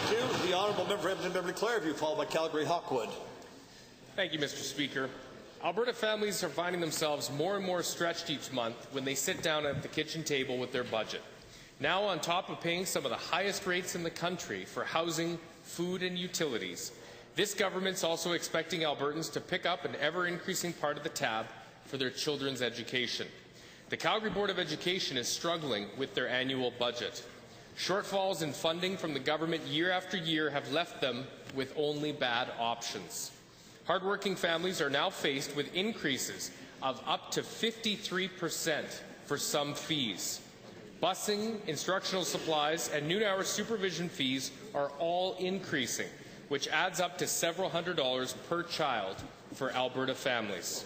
2, the Honourable Member for Edmonton-Beverly-Clareview, followed by Calgary-Hawkwood. Thank you, Mr. Speaker. Alberta families are finding themselves more and more stretched each month when they sit down at the kitchen table with their budget. Now, on top of paying some of the highest rates in the country for housing, food and utilities, this government's also expecting Albertans to pick up an ever-increasing part of the tab for their children's education. The Calgary Board of Education is struggling with their annual budget. Shortfalls in funding from the government year after year have left them with only bad options. Hardworking families are now faced with increases of up to 53% for some fees. Busing, instructional supplies, and noon-hour supervision fees are all increasing, which adds up to several $100s per child for Alberta families.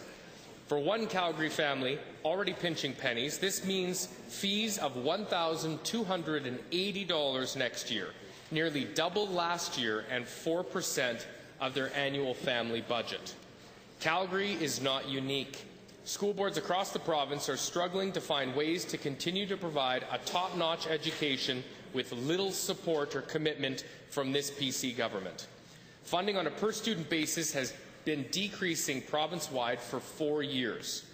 For one Calgary family already pinching pennies, this means fees of $1,280 next year, nearly double last year and 4% of their annual family budget. Calgary is not unique. School boards across the province are struggling to find ways to continue to provide a top-notch education with little support or commitment from this PC government. Funding on a per-student basis has been decreasing province-wide for 4 years.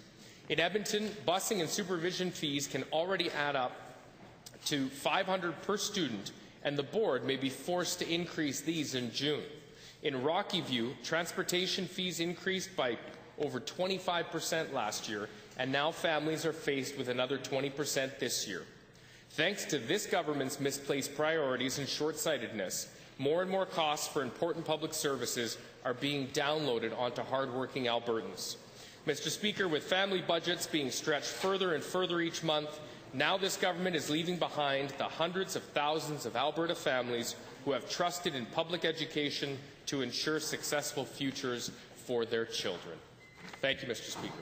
In Edmonton, busing and supervision fees can already add up to $500 per student, and the board may be forced to increase these in June. In Rockyview, transportation fees increased by over 25% last year, and now families are faced with another 20% this year. Thanks to this government's misplaced priorities and short-sightedness, more and more costs for important public services are being downloaded onto hard-working Albertans. Mr. Speaker, with family budgets being stretched further and further each month, now this government is leaving behind the hundreds of thousands of Alberta families who have trusted in public education to ensure successful futures for their children. Thank you, Mr. Speaker.